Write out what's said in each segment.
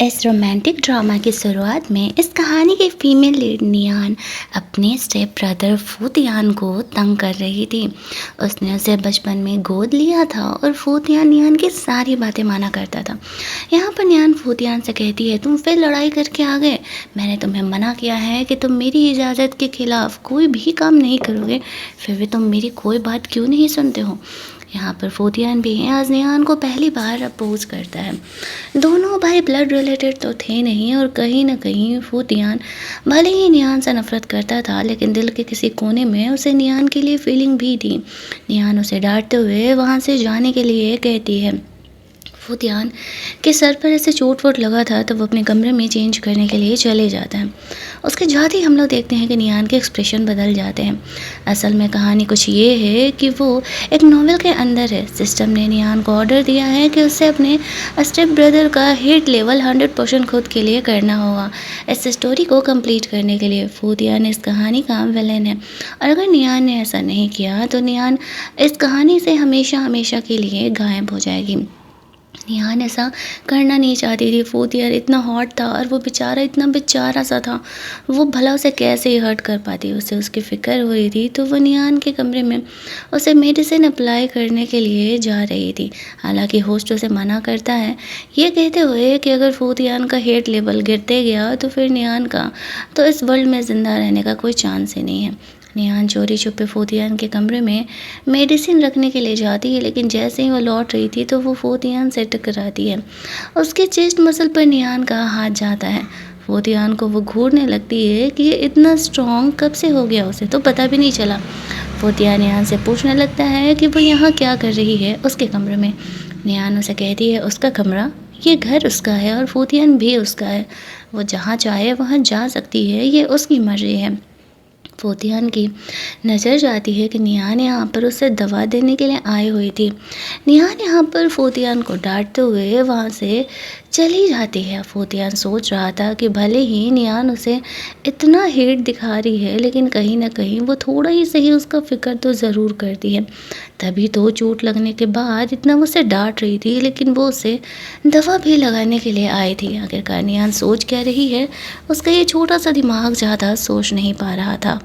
इस romantic drama की शुरुआत में इस कहानी की फीमेल लीड नियान अपने स्टेप ब्रदर फूतियान को तंग कर रही थी। उसने उसे बचपन में गोद लिया था और फूतियान नियान की सारी बातें माना करता था। यहाँ पर नियान फूतियान से कहती है, तुम फिर लड़ाई करके आ गए। मैंने तुम्हें मना किया है कि तुम मेरी इजाज़त के खिलाफ कोई भी काम नहीं करोगे, फिर भी तुम मेरी कोई बात क्यों नहीं सुनते हो। यहाँ पर फूतियान भी आज नियान को पहली बार अपोज करता है। दोनों भाई ब्लड रिलेटेड तो थे नहीं और कहीं ना कहीं फूतियान भले ही नियान से नफरत करता था, लेकिन दिल के किसी कोने में उसे नियान के लिए फीलिंग भी थी। नियान उसे डांटते हुए वहाँ से जाने के लिए कहती है। फूतियान के सर पर ऐसे चोट वोट लगा था तो वो अपने कमरे में चेंज करने के लिए चले जाता है। उसके जाते ही हम लोग देखते हैं कि नियान के एक्सप्रेशन बदल जाते हैं। असल में कहानी कुछ ये है कि वो एक नॉवेल के अंदर है। सिस्टम ने नियान को ऑर्डर दिया है कि उसे अपने स्टेप ब्रदर का हिट लेवल 100% खुद के लिए करना होगा इस स्टोरी को कंप्लीट करने के लिए। फूतियान इस कहानी का विलेन है और अगर नियान ने ऐसा नहीं किया तो नियान इस कहानी से हमेशा हमेशा के लिए गायब हो जाएगी। निहान ऐसा करना नहीं चाहती थी। फूतियान इतना हॉट था और वो बेचारा इतना बेचारा सा था, वो भला उसे कैसे ही हर्ट कर पाती। उसे उसकी फ़िक्र हो रही थी तो वो निहान के कमरे में उसे मेडिसिन अप्लाई करने के लिए जा रही थी। हालांकि होस्ट उसे मना करता है, ये कहते हुए कि अगर फूतियान का हेट लेवल गिरते गया तो फिर निहान का तो इस वर्ल्ड में ज़िंदा रहने का कोई चांस ही नहीं है। निहान चोरी छुपे फूतियान के कमरे में मेडिसिन रखने के लिए जाती है, लेकिन जैसे ही वो लौट रही थी तो वो फूतियान से टकराती है। उसके चेस्ट मसल पर निहान का हाथ जाता है। फूतियान को वो घूरने लगती है कि ये इतना स्ट्रॉन्ग कब से हो गया, उसे तो पता भी नहीं चला। फूतियान निहान से पूछने लगता है कि वो यहाँ क्या कर रही है उसके कमरे में। निहान उसे कहती है उसका कमरा, ये घर उसका है और फूतियान भी उसका है, वो जहाँ चाहे वहाँ जा सकती है, ये उसकी मर्जी है। फूतियान की नज़र जाती है कि निहान यहाँ पर उसे दवा देने के लिए आई हुई थी। निहान यहाँ पर फूतियान को डांटते हुए वहाँ से चली जाती है। फूतियान सोच रहा था कि भले ही निहान उसे इतना हेट दिखा रही है, लेकिन कहीं ना कहीं वो थोड़ा ही सही उसका फ़िक्र तो ज़रूर करती है। तभी तो चोट लगने के बाद इतना वो उसे डांट रही थी, लेकिन वो उसे दवा भी लगाने के लिए आई थी। आखिरकार निहान सोच क्या रही है, उसका ये छोटा सा दिमाग ज़्यादा सोच नहीं पा रहा था।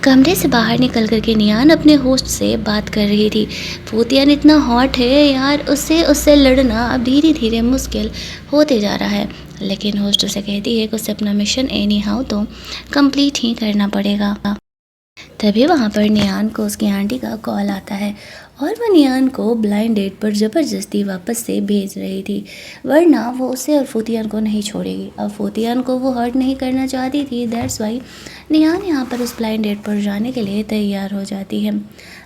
कमरे से बाहर निकल कर के नियान अपने होस्ट से बात कर रही थी। फूतियान इतना हॉट है यार, उससे लड़ना अब धीरे धीरे मुश्किल होते जा रहा है। लेकिन होस्ट उसे कहती है कि उसे अपना मिशन एनी हाउ तो कंप्लीट ही करना पड़ेगा। तभी वहाँ पर नियान को उसकी आंटी का कॉल आता है और वह नियान को ब्लाइंड डेट पर ज़बरदस्ती वापस से भेज रही थी, वरना वो उसे और फूतियान को नहीं छोड़ेगी। अब फूतियान को वो हर्ट नहीं करना चाहती थी, दैट्स वाई नियान यहाँ पर उस ब्लाइंड डेट पर जाने के लिए तैयार हो जाती है।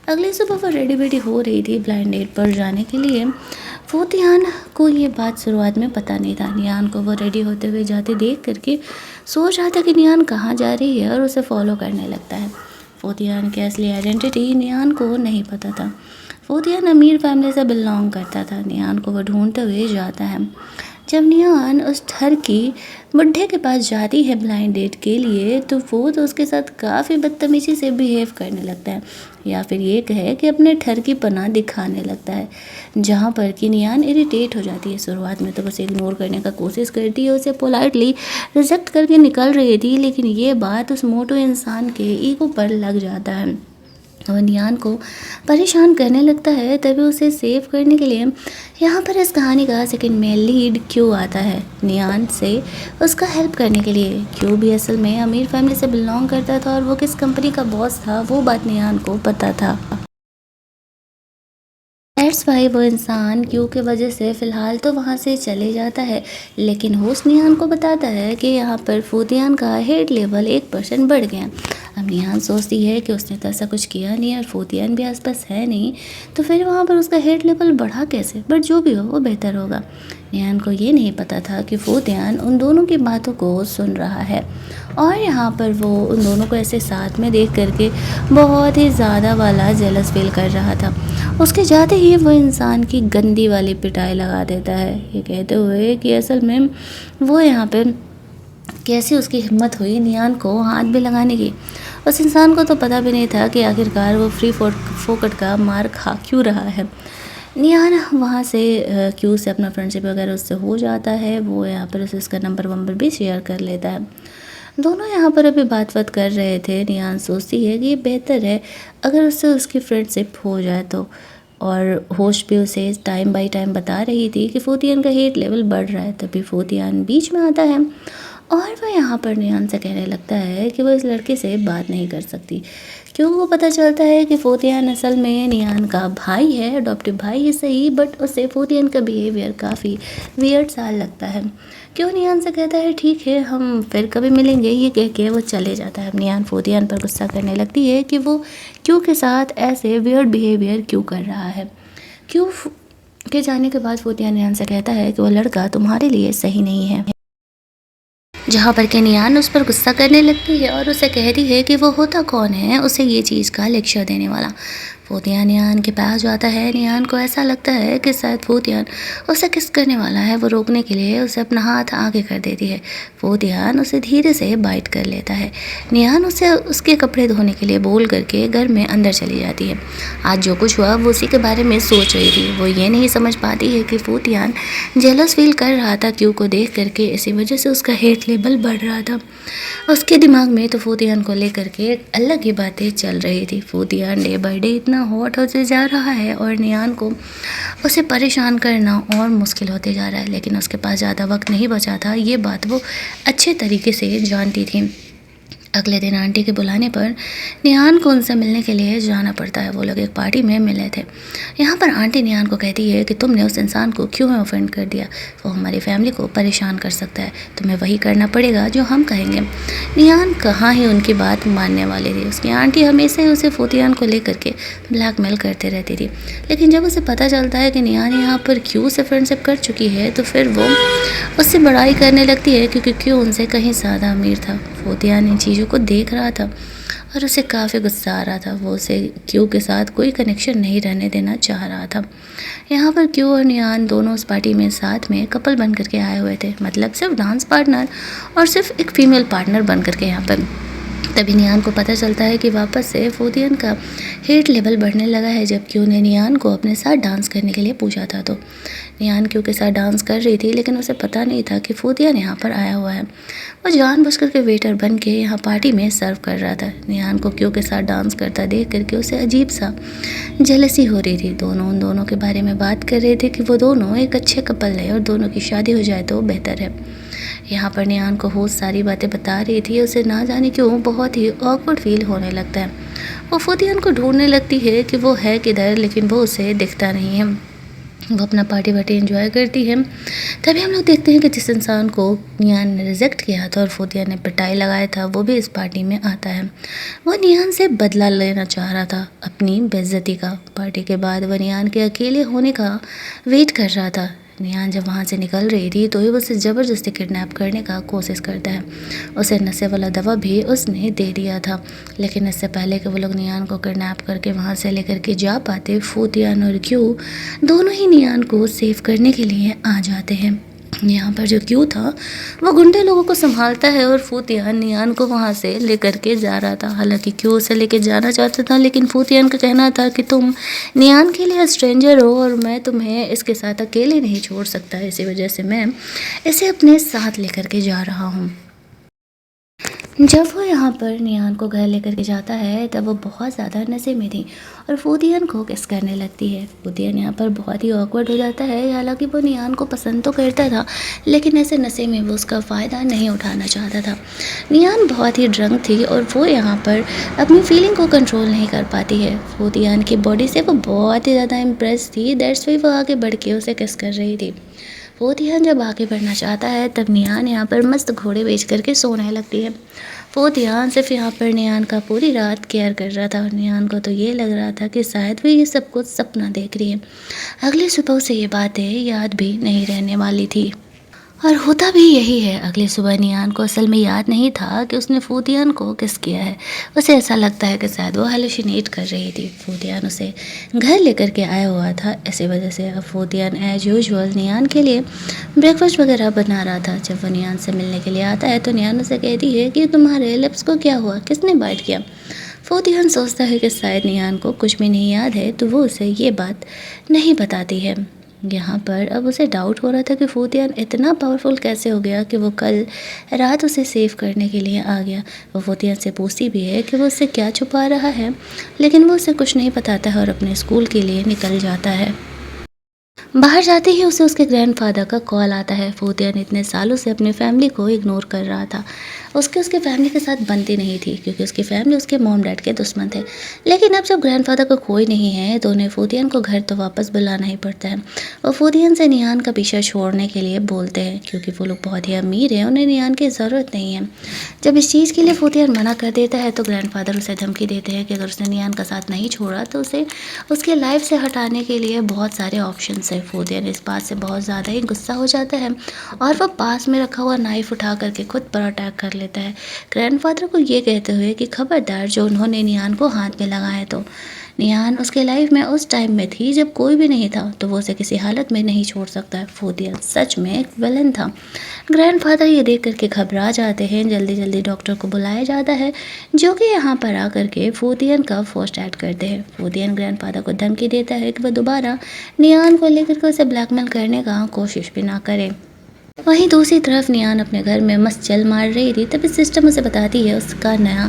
अगली सुबह वो रेडी बेडी हो रही थी ब्लाइंड डेट पर जाने के लिए। फूतियान को ये बात शुरुआत में पता नहीं था। नियान को वो रेडी होते हुए जाते देख करके सोच रहा था कि नियान कहाँ जा रही है और उसे फॉलो करने लगता है। फूतियान की असली आइडेंटिटी नियान को नहीं पता था। फूतियान अमीर फैमिली से बिलोंग करता था। नियान को वो ढूंढते हुए जाता है। जब नियान उस ठर की बुढ़े के पास जाती है ब्लाइंड डेट के लिए, तो वो तो उसके साथ काफ़ी बदतमीजी से बिहेव करने लगता है, या फिर ये कहे कि अपने ठर की पनाह दिखाने लगता है, जहाँ पर कि नियान इरिटेट हो जाती है। शुरुआत में तो उसे इग्नोर करने का कोशिश करती है, उसे पोलाइटली रिजेक्ट करके निकल रही थी, लेकिन ये बात उस मोटो इंसान के ईगो पर लग जाता है और नियान को परेशान करने लगता है। तभी उसे सेव करने के लिए यहाँ पर इस कहानी का सेकंड मेल लीड क्यू आता है नियान से उसका हेल्प करने के लिए। क्यू भी असल में अमीर फैमिली से बिलोंग करता था और वो किस कंपनी का बॉस था वो बात नियान को पता था। दैट्स वाई वो इंसान क्यू के वजह से फ़िलहाल तो वहाँ से चले जाता है, लेकिन होस्ट निहान को बताता है कि यहाँ पर फूतियान का हेट लेवल 1% बढ़ गया। अब निहान सोचती है कि उसने तो ऐसा कुछ किया नहीं और फूतियान भी आसपास है नहीं, तो फिर वहाँ पर उसका हेट लेवल बढ़ा कैसे। बट जो भी हो वो बेहतर होगा। निहान को ये नहीं पता था कि फूतियान उन दोनों की बातों को सुन रहा है और यहाँ पर वो उन दोनों को ऐसे साथ में देख करके बहुत ही ज़्यादा वाला जेलस फील कर रहा था। उसके जाते ही वो इंसान की गंदी वाली पिटाई लगा देता है, ये कहते हुए कि असल में वो यहाँ पे कैसे उसकी हिम्मत हुई नियान को हाथ भी लगाने की। उस इंसान को तो पता भी नहीं था कि आखिरकार वो फ्री फोकट का मार खा क्यों रहा है। निहान वहाँ से क्यू से अपना फ्रेंडशिप वगैरह उससे हो जाता है। वो यहाँ पर उसे उसका नंबर वंबर भी शेयर कर लेता है। दोनों यहाँ पर अभी बात कर रहे थे। निहान सोचती है कि ये बेहतर है अगर उससे उसकी फ्रेंडशिप हो जाए तो। और होस्ट भी उसे टाइम बाय टाइम बता रही थी कि फोतियान का हीट लेवल बढ़ रहा है। तभी फोतियान बीच में आता है और वह यहाँ पर निहान से कहने लगता है कि वो इस लड़के से बात नहीं कर सकती, क्योंकि वो पता चलता है कि फोतियान असल में निहान का भाई है, अडॉप्टिव भाई है सही, बट उसे फोतियान का बिहेवियर काफ़ी वियर्ड सा लगता है। क्यों निहान से कहता है ठीक है हम फिर कभी मिलेंगे, ये कह के वो चले जाता है। निहान फोतियान पर गुस्सा करने लगती है कि वो क्यों के साथ ऐसे वियर्ड बिहेवियर क्यों कर रहा है। क्यों के जाने के बाद फोतियान निहान से कहता है कि वो लड़का तुम्हारे लिए सही नहीं है। जहाँ पर कि निहान उस पर गुस्सा करने लगती है और उसे कहती है कि वो होता कौन है उसे ये चीज़ का लेक्चर देने वाला। फोतियान निहान के पास जाता है। निहान को ऐसा लगता है कि शायद फोतियान उसे किस करने वाला है। वो रोकने के लिए उसे अपना हाथ आगे कर देती है। फोतियान उसे धीरे से बाइट कर लेता है। निहान उसे उसके कपड़े धोने के लिए बोल करके घर में अंदर चली जाती है। आज जो कुछ हुआ वो उसी के बारे में सोच रही थी। वो ये नहीं समझ पाती है कि फोतियान जेलस फील कर रहा था क्यू को देख करके, इसी वजह से उसका हेट लेवल बढ़ रहा था उसके दिमाग में। तो फोतियान को लेकर के अलग ही बातें चल रही थी। फोतियान डे बाय डे इतना हॉट होते जा रहा है और निहान को उसे परेशान करना और मुश्किल होते जा रहा है, लेकिन उसके पास ज़्यादा वक्त नहीं बचा था। ये बात वो अच्छे तरीके से जानती थी। अगले दिन आंटी के बुलाने पर निहान को उनसे मिलने के लिए जाना पड़ता है। वो लोग एक पार्टी में मिले थे। यहाँ पर आंटी निहान को कहती है कि तुमने उस इंसान को क्यों ऑफेंड कर दिया, वो हमारी फैमिली को परेशान कर सकता है, तुम्हें वही करना पड़ेगा जो हम कहेंगे। निहान कहाँ ही उनकी बात मानने वाली थी। उसकी आंटी हमेशा ही उसे फोतियान को लेकर के ब्लैकमेल करते रहती थी, लेकिन जब उसे पता चलता है कि निहान यहाँ पर क्यों से फ्रेंडशिप कर चुकी है तो फिर वो उससे बड़ाई करने लगती है, क्योंकि क्यों उनसे कहीं ज़्यादा अमीर था। फोतियान इन चीज़ों को देख रहा था और उसे काफ़ी गुस्सा आ रहा था। वो उसे क्यू के साथ कोई कनेक्शन नहीं रहने देना चाह रहा था। यहाँ पर क्यू और निहान दोनों उस पार्टी में साथ में कपल बन करके आए हुए थे, मतलब सिर्फ डांस पार्टनर और सिर्फ एक फीमेल पार्टनर बन करके यहाँ पर। तभी निहान को पता चलता है कि वापस से फोतियान का हेट लेवल बढ़ने लगा है। जब क्यू ने निहान को अपने साथ डांस करने के लिए पूछा था तो निहान क्यू के साथ डांस कर रही थी, लेकिन उसे पता नहीं था कि फोतियान यहाँ पर आया हुआ है। वो जानबूझकर के वेटर बन के यहाँ पार्टी में सर्व कर रहा था। निहान को क्यू के साथ डांस करता देख करके उसे अजीब सा जेलसी हो रही थी। दोनों उन दोनों के बारे में बात कर रहे थे कि वो दोनों एक अच्छे कपल है और दोनों की शादी हो जाए तो बेहतर है। यहाँ पर निहान को होस्ट सारी बातें बता रही थी। उसे ना जाने क्यों बहुत ही ऑकवर्ड फील होने लगता है। वो फोतियान को ढूंढने लगती है कि वो है किधर, लेकिन वो उसे दिखता नहीं है। वो अपना पार्टी वार्टी एंजॉय करती है। तभी हम लोग देखते हैं कि जिस इंसान को निहान ने रिजेक्ट किया था और फोतियान ने पिटाई लगाया था वो भी इस पार्टी में आता है। वो निहान से बदला लेना चाह रहा था अपनी बेइज्जती का। पार्टी के बाद वो निहान के अकेले होने का वेट कर रहा था। निहान जब वहाँ से निकल रही थी तो ही उसे ज़बरदस्ती किडनैप करने का कोशिश करता है। उसे नशे वाला दवा भी उसने दे दिया था, लेकिन इससे पहले कि वो लोग निहान को किडनैप करके वहाँ से लेकर के जा पाते, फोतियान और क्यू दोनों ही निहान को सेव करने के लिए आ जाते हैं। यहाँ पर जो क्यू था वो गुंडे लोगों को संभालता है और फोतियान निहान को वहाँ से लेकर के जा रहा था। हालांकि क्यू उसे लेकर जाना चाहता था, लेकिन फोतियान का कहना था कि तुम निहान के लिए स्ट्रेंजर हो और मैं तुम्हें इसके साथ अकेले नहीं छोड़ सकता, इसी वजह से मैं इसे अपने साथ लेकर के जा रहा हूँ। जब वो यहाँ पर निहान को घर लेकर के जाता है तब वो बहुत ज़्यादा नशे में थी और फोतियान को किस करने लगती है। फोतियान यहाँ पर बहुत ही ऑकवर्ड हो जाता है। हालांकि वो निहान को पसंद तो करता था, लेकिन ऐसे नशे में वो उसका फ़ायदा नहीं उठाना चाहता था। निहान बहुत ही ड्रंक थी और वो यहाँ पर अपनी फीलिंग को कंट्रोल नहीं कर पाती है। फोतियान की बॉडी से वो बहुत ही ज़्यादा इम्प्रेस थी, दैट्स वाई वो आगे बढ़ के उसे किस कर रही थी। फोतियान जब आगे बढ़ना चाहता है तब निहान यहाँ पर मस्त घोड़े बेच करके सोने लगती है। फोतियान सिर्फ यहाँ पर निहान का पूरी रात केयर कर रहा था और निहान को तो ये लग रहा था कि शायद वो ये सब कुछ सपना देख रही है। अगली सुबह उसे ये बातें याद भी नहीं रहने वाली थी और होता भी यही है। अगली सुबह निहान को असल में याद नहीं था कि उसने फोतियान को किस किया है। उसे ऐसा लगता है कि शायद वो हेलुसिनेट कर रही थी। फोतियान उसे घर लेकर के आया हुआ था, इसी वजह से अब फोतियान एज यूजुअल निहान के लिए ब्रेकफास्ट वगैरह बना रहा था। जब वो निहान से मिलने के लिए आता है तो निहान उसे कहती है कि तुम्हारे लिप्स को क्या हुआ, किसने बाइट किया। फूतियान सोचता है कि शायद निहान को कुछ भी नहीं याद है, तो वो उसे ये बात नहीं बताती है। यहाँ पर अब उसे डाउट हो रहा था कि फूतियान इतना पावरफुल कैसे हो गया कि वो कल रात उसे सेव करने के लिए आ गया। वो फूतियान से पूछती भी है कि वो उससे क्या छुपा रहा है, लेकिन वो उसे कुछ नहीं बताता है और अपने स्कूल के लिए निकल जाता है। बाहर जाते ही उसे उसके ग्रैंडफ़ादर का कॉल आता है। फूतियान इतने सालों से अपनी फैमिली को इग्नोर कर रहा था। उसके फैमिली के साथ बनती नहीं थी, क्योंकि उसकी फैमिली उसके मॉम डैड के दुश्मन थे। लेकिन अब जब ग्रैंडफ़ादर का कोई नहीं है, तो उन्हें फूतियान को घर तो वापस बुलाना ही पड़ता है। और फूतियान से निहान का पीछा छोड़ने के लिए बोलते हैं, क्योंकि वो लोग बहुत ही अमीर हैं, उन्हें निहान की ज़रूरत नहीं है। जब इस चीज़ के लिए फूतियान मना कर देता है, तो ग्रैंडफ़ादर उसे धमकी देते हैं कि अगर उसने निहान का साथ नहीं छोड़ा, तो उसे उसके लाइफ से हटाने के लिए बहुत सारे ऑप्शंस है। फूदियन इस बात से बहुत ज़्यादा ही गुस्सा हो जाता है और वह पास में रखा हुआ नाइफ उठा करके खुद पर अटैक कर लेता है, ग्रैंडफादर को ये कहते हुए कि खबरदार जो उन्होंने नियान को हाथ में लगाया। तो नियान उसके लाइफ में उस टाइम में थी जब कोई भी नहीं था, तो वो उसे किसी हालत में नहीं छोड़ सकता है। फूदियन सच में एक विलन था। ग्रैंडफादर ये देख करके घबरा जाते हैं। जल्दी जल्दी डॉक्टर को बुलाया जाता है, जो कि यहाँ पर आकर के फूदियन का फर्स्ट एड करते हैं। फूदियन ग्रैंडफादर को धमकी देता है कि वह दोबारा नियान को लेकर के उसे ब्लैकमेल करने का कोशिश भी ना करे। वहीं दूसरी तरफ नियान अपने घर में मस्त चल मार रही थी, तभी सिस्टम उसे बताती है उसका नया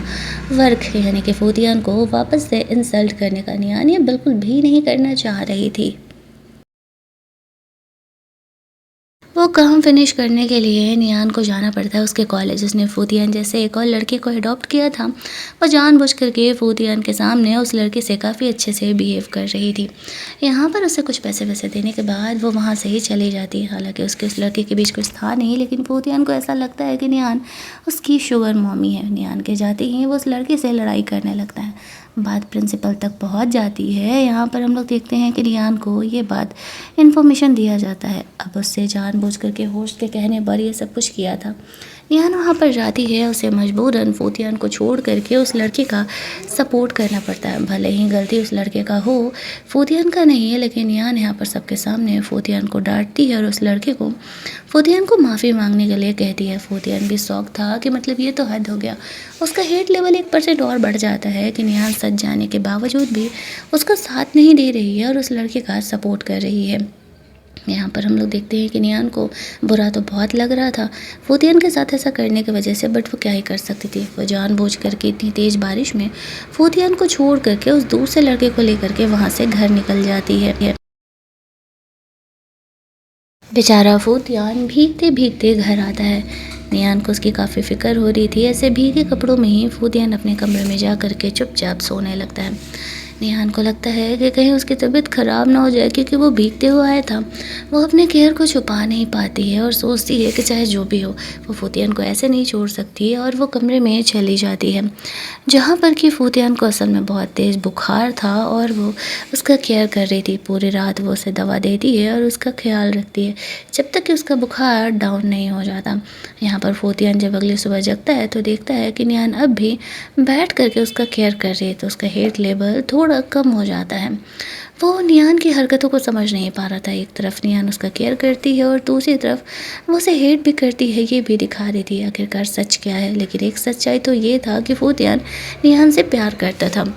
वर्क है, यानी कि फूदियन को वापस से इंसल्ट करने का। नियान ये बिल्कुल भी नहीं करना चाह रही थी। वो काम फिनिश करने के लिए नियान को जाना पड़ता है उसके कॉलेज। उसने फूतियान जैसे एक और लड़के को अडॉप्ट किया था। वो जानबूझ करके फूतियान के सामने उस लड़के से काफ़ी अच्छे से बिहेव कर रही थी। यहाँ पर उसे कुछ पैसे वैसे देने के बाद वो वहाँ से ही चली जाती है। हालांकि उसके उस लड़के के बीच कुछ था नहीं, लेकिन फूतियान को ऐसा लगता है कि नियान उसकी शुगर मॉमी है। नियान के जाते ही वो उस लड़के से लड़ाई करने लगता है। बात प्रिंसिपल तक पहुंच जाती है। यहाँ पर हम लोग देखते हैं कि नियान को ये बात इन्फॉर्मेशन दिया जाता है। अब उससे जानबूझ करके होस्ट के कहने पर ये सब कुछ किया था। नियान वहाँ पर जाती है, उसे मजबूरन फूतियान को छोड़ करके उस लड़के का सपोर्ट करना पड़ता है। भले ही गलती उस लड़के का हो, फूतियान का नहीं है, लेकिन नियान यहाँ पर सबके सामने फूतियान को डांटती है और उस लड़के को फूतियान को माफ़ी मांगने के लिए कहती है। फूतियान भी शौक था कि मतलब ये तो हद हो गया। उसका हेट लेवल 1% और बढ़ जाता है कि नियान सच जाने के बावजूद भी उसका साथ नहीं दे रही है और उस लड़के का सपोर्ट कर रही है। यहाँ पर हम लोग देखते हैं कि नियान को बुरा तो बहुत लग रहा था फूतियान के साथ ऐसा करने की वजह से, बट वो क्या ही कर सकती थी। वो जानबूझ करके इतनी तेज़ बारिश में फूतियान को छोड़ करके उस दूसरे लड़के को लेकर के वहाँ से घर निकल जाती है। बेचारा फूतियान भीगते भीगते घर आता है। नियान को उसकी काफ़ी फिक्र हो रही थी। ऐसे भीगे कपड़ों में ही फूतियान अपने कमरे में जा करके चुपचाप सोने लगता है। निहान को लगता है कि कहीं उसकी तबीयत ख़राब ना हो जाए, क्योंकि वो भीगते हुए आया था। वो अपने केयर को छुपा नहीं पाती है और सोचती है कि चाहे जो भी हो, वो फूतियान को ऐसे नहीं छोड़ सकती है और वो कमरे में चली जाती है, जहाँ पर कि फूतियान को असल में बहुत तेज़ बुखार था और वो उसका केयर कर रही थी। पूरी रात वो उसे दवा देती है और उसका ख्याल रखती है जब तक कि उसका बुखार डाउन नहीं हो जाता। यहाँ पर फूतियान जब अगली सुबह जगता है तो देखता है कि निहान अब भी बैठ करके उसका केयर कर रही है, तो उसका हेट लेवल थोड़ा कम हो जाता है। वो निहान की हरकतों को समझ नहीं पा रहा था। एक तरफ निहान उसका केयर करती है और दूसरी तरफ वो उसे हेट भी करती है, ये भी दिखा रही थी आखिरकार सच क्या है। लेकिन एक सच्चाई तो ये था कि फूतियान निहान से प्यार करता था।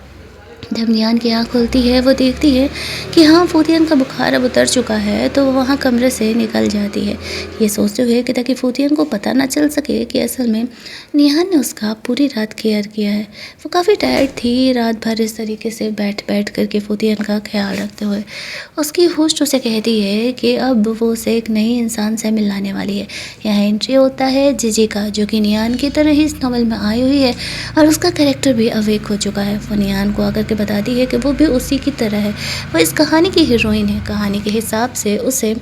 जब नियान की आँख खुलती है, वो देखती है कि हाँ, फूतियान का बुखार अब उतर चुका है, तो वो वहाँ कमरे से निकल जाती है, ये सोचते हुए कि ताकि फूतियान को पता ना चल सके कि असल में निहान ने उसका पूरी रात केयर किया है। वो काफ़ी टायर्ड थी रात भर इस तरीके से बैठ बैठ करके फूतियान का ख्याल रखते हुए। उसकी होस्ट उसे कहती है कि अब वो उसे एक नई इंसान से मिलाने वाली है। यहाँ एंट्री होता है जिजी का, जो कि नियान की तरह ही इस नॉवल में आई हुई है और उसका कैरेक्टर भी अवेक हो चुका है। वो नियान को आकर के बताती है कि वो भी उसी की तरह है, वो इस कहानी की हीरोइन है। कहानी के हिसाब से उसे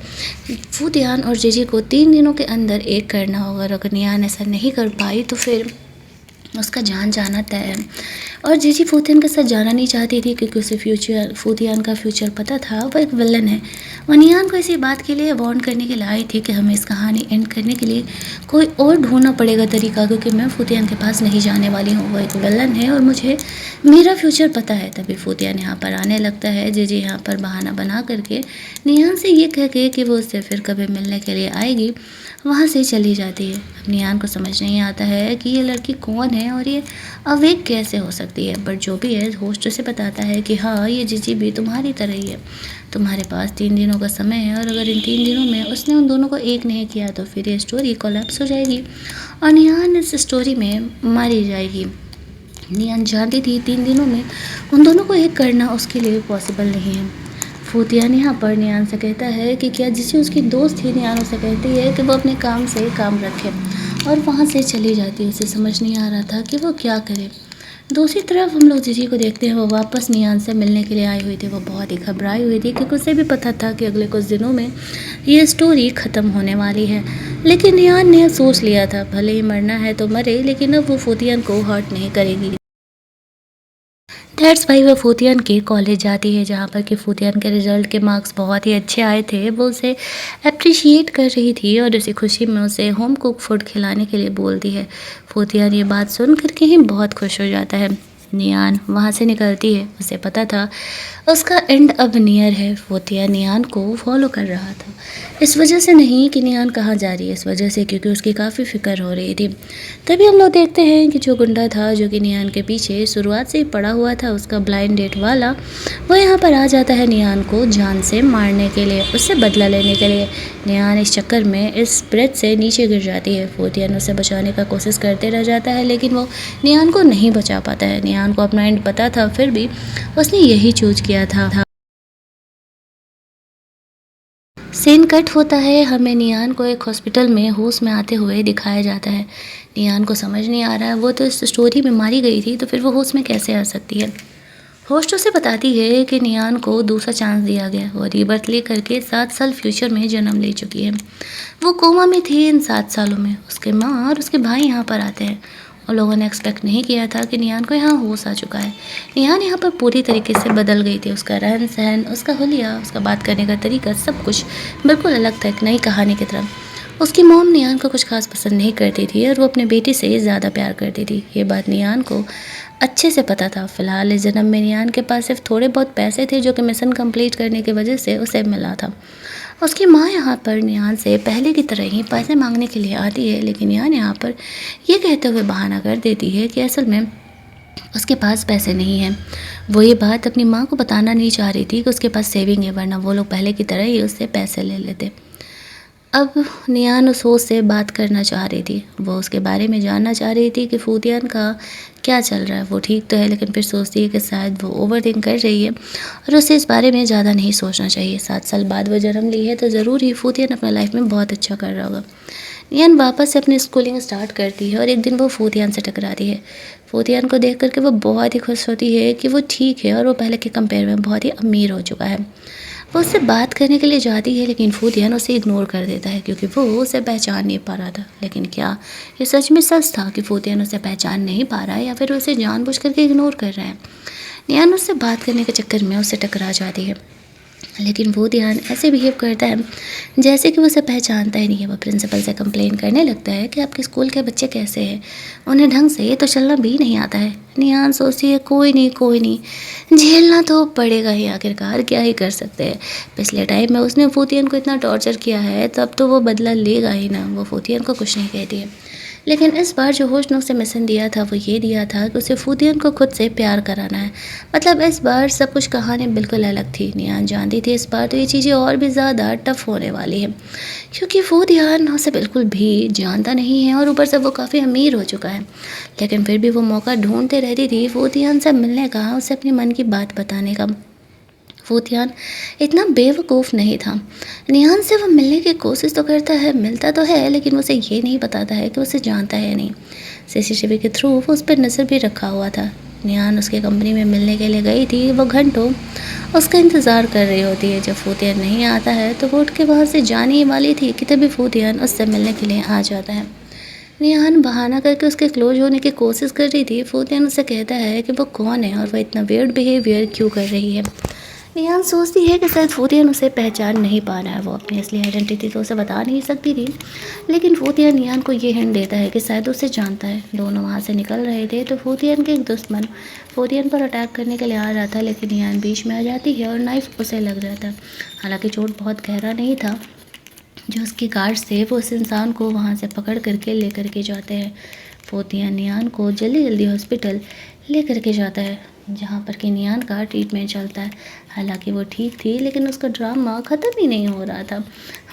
फूतियान और जीजी को 3 दिनों के अंदर एक करना होगा, और अगर नियान ऐसा नहीं कर पाई तो फिर उसका जान जाना तय है। और जीजी फूतियान के साथ जाना नहीं चाहती थी, क्योंकि उसे फूतियान का फ्यूचर पता था, वो एक विलन है। वो नियान को इसी बात के लिए वार्न करने के लिए आई थी कि हमें इस कहानी एंड करने के लिए कोई और ढूंढना पड़ेगा तरीका, क्योंकि मैं फूतियान के पास नहीं जाने वाली हूँ। वो एक विलन है और मुझे मेरा फ्यूचर पता है। तभी फूतियान यहाँ पर आने लगता है। जीजी यहाँ पर बहाना बना करके नियान से ये कह के कि वो उससे फिर कभी मिलने के लिए आएगी, वहाँ से चली जाती है। अब नियान को समझ नहीं आता है कि ये लड़की कौन है और ये अवेक कैसे हो सकती सकती है, बट जो भी है होस्ट उसे बताता है कि हाँ, ये जीजी भी तुम्हारी तरह ही है, तुम्हारे पास 3 दिनों का समय है और अगर इन 3 दिनों में उसने उन दोनों को एक नहीं किया तो फिर ये स्टोरी कोलैप्स हो जाएगी और निहान इस स्टोरी में मारी जाएगी। निहान जानती थी 3 दिनों में उन दोनों को एक करना उसके लिए पॉसिबल नहीं है। फूतियान यहाँ पर निहान से कहता है कि क्या जिसे उसकी दोस्त थी, निहान उसे कहती है कि वो अपने काम से काम रखे और वहाँ से चली जाती है। उसे समझ नहीं आ रहा था कि वो क्या करे। दूसरी तरफ हम लोग जीजी को देखते हैं, वो वापस निहान से मिलने के लिए आई हुई थी। वो बहुत ही घबराई हुई थी क्योंकि उसे भी पता था कि अगले कुछ दिनों में ये स्टोरी ख़त्म होने वाली है। लेकिन निहान ने सोच लिया था भले ही मरना है तो मरे, लेकिन अब वो फूतियान को हर्ट नहीं करेगी। दैट्स वाई वो फूतियान के कॉलेज जाती है, जहाँ पर कि फूतियान के रिजल्ट के मार्क्स बहुत ही अच्छे आए थे। वो उसे अप्रिशिएट कर रही थी और उसी खुशी में उसे होम कुक फूड खिलाने के लिए बोलती है। फूतियान ये बात सुन करके ही बहुत खुश हो जाता है। नियान वहाँ से निकलती है, उसे पता था उसका एंड अब नियर है। फूतियान नियान को फॉलो कर रहा था, इस वजह से नहीं कि नियान कहाँ जा रही है, इस वजह से क्योंकि उसकी काफ़ी फिक्र हो रही थी। तभी हम लोग देखते हैं कि जो गुंडा था जो कि नियान के पीछे शुरुआत से ही पड़ा हुआ था, उसका ब्लाइंड डेट वाला, वो यहाँ पर आ जाता है नियान को जान से मारने के लिए, उससे बदला लेने के लिए। नियान इस चक्कर में इस ब्रिज से नीचे गिर जाती है। फूतियान उसे बचाने का कोशिश करते रह जाता है लेकिन वो नियान को नहीं बचा पाता है। नियान को अपना एंड पता था, फिर भी उसने यही चूज किया था। सीन कट होता है, हमें नियान को एक हॉस्पिटल में होश में आते हुए दिखाया जाता है। नियान को समझ नहीं आ रहा है, वो तो इस स्टोरी में मारी गई थी तो फिर वो होश में कैसे आ सकती है। होस्ट उसे बताती है कि नियान को दूसरा चांस दिया गया, वो रीबर्थ ले करके 7 साल फ्यूचर में जन्म ले चुकी है। वो कोमा में थी इन 7 सालों में। उसके माँ और उसके भाई यहाँ पर आते हैं और लोगों ने एक्सपेक्ट नहीं किया था कि नियान को यहाँ होश आ चुका है। नियान यहाँ पर पूरी तरीके से बदल गई थी। उसका रहन सहन, उसका हुलिया, उसका बात करने का तरीका, सब कुछ बिल्कुल अलग था, एक नई कहानी की तरह। उसकी मॉम नियान को कुछ खास पसंद नहीं करती थी और वो अपने बेटी से ज़्यादा प्यार करती थी। ये बात नियान को अच्छे से पता था। फिलहाल इस जन्म में नियान के पास सिर्फ थोड़े बहुत पैसे थे जो कि मिशन कंप्लीट करने की वजह से उसे मिला था। उसकी माँ यहाँ पर नियान से पहले की तरह ही पैसे मांगने के लिए आती है, लेकिन नियान यहाँ पर ये कहते हुए बहाना कर देती है कि असल में उसके पास पैसे नहीं हैं। वो ये बात अपनी माँ को बताना नहीं चाह रही थी कि उसके पास सेविंग है, वरना वो लोग पहले की तरह ही उससे पैसे ले लेते। अब नियान उस होस्ट से बात करना चाह रही थी, वो उसके बारे में जानना चाह रही थी कि फूतियान का क्या चल रहा है। वो ठीक तो है, लेकिन फिर सोचती है कि शायद वो ओवर थिंक कर रही है और उसे इस बारे में ज़्यादा नहीं सोचना चाहिए। 7 साल बाद वो जन्म ली है तो ज़रूर ही फूतियान अपना लाइफ में बहुत अच्छा कर रहा होगा। नियान वापस से अपनी स्कूलिंग स्टार्ट करती है और एक दिन वो फूतियान से टकराती है। फूतियान को देख करके वो बहुत ही खुश होती है कि वो ठीक है और वो पहले के कंपेयर में बहुत ही अमीर हो चुका है। वो उससे बात करने के लिए जाती है लेकिन फूतियान उसे इग्नोर कर देता है क्योंकि वो उसे पहचान नहीं पा रहा था। लेकिन क्या ये सच में सच था कि फूतियान उसे पहचान नहीं पा रहा है या फिर उसे जानबूझ करके इग्नोर कर रहा है। नियान उससे बात करने के चक्कर में उससे टकरा जाती है, लेकिन वो ध्यान ऐसे बिहेव करता है जैसे कि वो उसे पहचानता ही नहीं है। वो प्रिंसिपल से कंप्लेन करने लगता है कि आपके स्कूल के बच्चे कैसे हैं, उन्हें ढंग से तो चलना भी नहीं आता है। नियान सोचती है कोई नहीं कोई नहीं, झेलना तो पड़ेगा ही, आखिरकार क्या ही कर सकते हैं। पिछले टाइम में उसने फूतियन को इतना टॉर्चर किया है तो अब तो वो बदला लेगा ही ना। वो फूतियन को कुछ नहीं कहती है, लेकिन इस बार जो होस्ट ने उसे मिशन दिया था वो ये दिया था कि उसे फूतियन को खुद से प्यार कराना है। मतलब इस बार सब कुछ कहानी बिल्कुल अलग थी। नियान जानती थी इस बार तो ये चीज़ें और भी ज़्यादा टफ होने वाली है क्योंकि फूतियन उसे बिल्कुल भी जानता नहीं है और ऊपर से वो काफ़ी अमीर हो चुका है। लेकिन फिर भी वो मौका ढूंढते रहती थी फूतियन से मिलने का, उसे अपने मन की बात बताने का। फूतियान इतना बेवकूफ़ नहीं था। निहान से वो मिलने की कोशिश तो करता है, मिलता तो है, लेकिन उसे ये नहीं बताता है कि उसे जानता है नहीं। सीसीटीवी के थ्रू वो उस पर नज़र भी रखा हुआ था। निहान उसके कंपनी में मिलने के लिए गई थी। वो घंटों उसका इंतज़ार कर रही होती है। जब फूतियान नहीं आता है तो वो उठ के वहाँ से जाने ही वाली थी कि तभी फूतियान उससे मिलने के लिए आ जाता है। निहान बहाना करके उसके क्लोज होने की कोशिश कर रही थी। फूतियान उससे कहता है कि वो कौन है और वह इतना वियर्ड बिहेवियर क्यों कर रही है। निहान सोचती है कि शायद फूतियान उसे पहचान नहीं पा रहा है। वो अपनी असली आइडेंटिटी तो उसे बता नहीं सकती थी, लेकिन फूतियान निहान को ये हिंट देता है कि शायद उसे जानता है। दोनों वहाँ से निकल रहे थे तो फूतियान के एक दुश्मन फूतियान पर अटैक करने के लिए आ रहा था, लेकिन निहान बीच में आ जाती है और नाइफ उसे लग रहा था। हालांकि चोट बहुत गहरा नहीं था। जो उसके गार्ड्स थे वो उस इंसान को वहाँ से पकड़ करके ले करके जाते हैं। फूतियान नियान को जल्दी जल्दी हॉस्पिटल लेकर के जाता है, जहाँ पर कि नियान का ट्रीटमेंट चलता है। हालांकि वो ठीक थी, लेकिन उसका ड्रामा ख़त्म ही नहीं हो रहा था।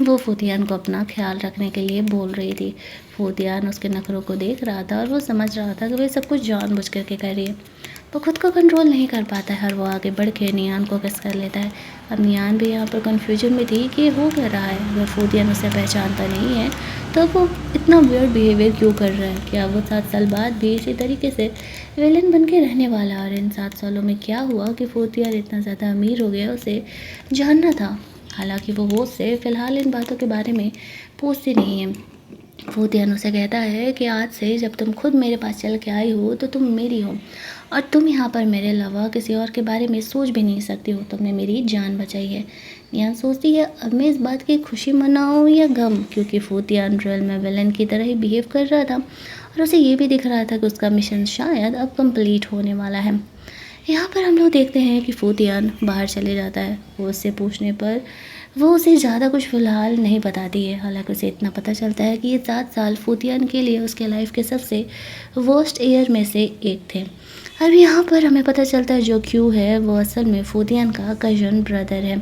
वो फूतियान को अपना ख्याल रखने के लिए बोल रही थी। फूतियान उसके नखरों को देख रहा था और वो समझ रहा था कि वह सब कुछ जानबूझ करके कर रही है। वो खुद को कंट्रोल नहीं कर पाता है और वो आगे बढ़ के नियान को किस कर लेता है। अब नियान भी यहाँ पर कन्फ्यूजन में थी कि हो क्या रहा है। अगर फूतियान उसे पहचानता नहीं है तो वो इतना वियर्ड बिहेवियर क्यों कर रहा है। क्या वो 7 साल बाद भी इसी तरीके से विलन बन के रहने वाला। और इन 7 सालों में क्या हुआ कि फूतियान इतना ज़्यादा अमीर हो गया, उसे जानना था। हालांकि वो होश से फ़िलहाल इन बातों के बारे में पूछती नहीं है। फूतियान उसे कहता है कि आज से जब तुम खुद मेरे पास चल के आई हो तो तुम मेरी हो, और तुम यहाँ पर मेरे अलावा किसी और के बारे में सोच भी नहीं सकती हो। तुमने मेरी जान बचाई है। नियान सोचती है अब मैं इस बात की खुशी मनाऊँ या गम, क्योंकि फूतियान रियल में विलन की तरह ही बिहेव कर रहा था और उसे ये भी दिख रहा था कि उसका मिशन शायद अब कंप्लीट होने वाला है। यहाँ पर हम लोग देखते हैं कि फूतियान बाहर चले जाता है। वो उससे पूछने पर वो उसे ज़्यादा कुछ फ़िलहाल नहीं बताती है। हालांकि उसे इतना पता चलता है कि ये 7 साल फूतियान के लिए उसके लाइफ के सबसे वर्स्ट ईयर में से एक थे। अब यहाँ पर हमें पता चलता है जो क्यू है वो असल में फूतियान का कज़न ब्रदर है।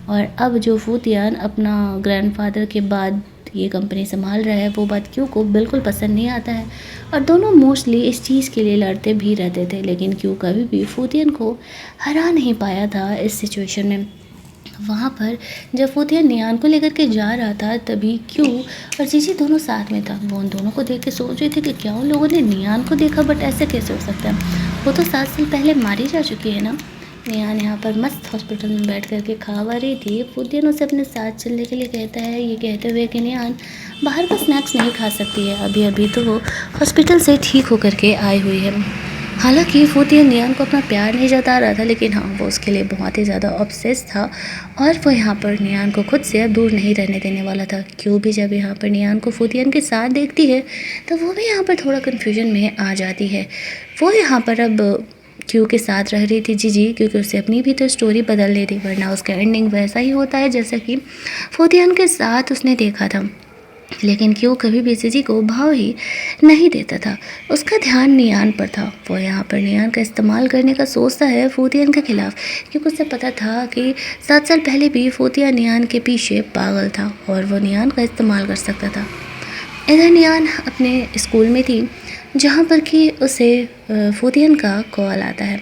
और अब जो फूतियान अपना ग्रैंडफादर के बाद ये कंपनी संभाल रहा है, वो बात क्यू को बिल्कुल पसंद नहीं आता है। और दोनों मोस्टली इस चीज़ के लिए लड़ते भी रहते थे, लेकिन क्यू कभी भी फूतियान को हरा नहीं पाया था इस सिचुएशन में। वहाँ पर जब फूतियान नियान को लेकर के जा रहा था, तभी क्यू और जीजी दोनों साथ में था। वो उन दोनों को देख के सोच रहे थे कि क्या उन लोगों ने नियान को देखा, बट ऐसे कैसे हो सकता है। वो तो 7 साल पहले मारी जा चुकी है ना। नियान यहाँ पर मस्त हॉस्पिटल में बैठ कर के खावा रही थी। फूतियान उसे अपने साथ चलने के लिए कहता है, ये कहते हुए कि नियान बाहर का स्नैक्स नहीं खा सकती है, अभी अभी तो वो हॉस्पिटल से ठीक होकर के आई हुई है। हालांकि फूतियान नियान को अपना प्यार नहीं जता रहा था, लेकिन हाँ वो उसके लिए बहुत ही ज़्यादा ऑब्सेस था और वो यहाँ पर नियान को खुद से अब दूर नहीं रहने देने वाला था। क्यों भी जब यहाँ पर नियान को फूतियान के साथ देखती है तो वो भी यहाँ पर थोड़ा कन्फ्यूजन में आ जाती है। वो यहाँ पर अब क्यू के साथ रह रही थी जीजी, क्योंकि उसे अपनी भी तो स्टोरी बदलनी थी, वरना उसका एंडिंग वैसा ही होता है जैसा कि फूतियान के साथ उसने देखा था। लेकिन क्यों कभी भी जीजी को भाव ही नहीं देता था, उसका ध्यान नियान पर था। वो यहाँ पर नियान का इस्तेमाल करने का सोचता है फूतियान के खिलाफ, क्योंकि उसे पता था कि 7 साल पहले भी फूतियान नियान के पीछे पागल था और वो नियान का इस्तेमाल कर सकता था। इधर नियान अपने स्कूल में थी, जहाँ पर कि उसे फूतियान का कॉल आता है।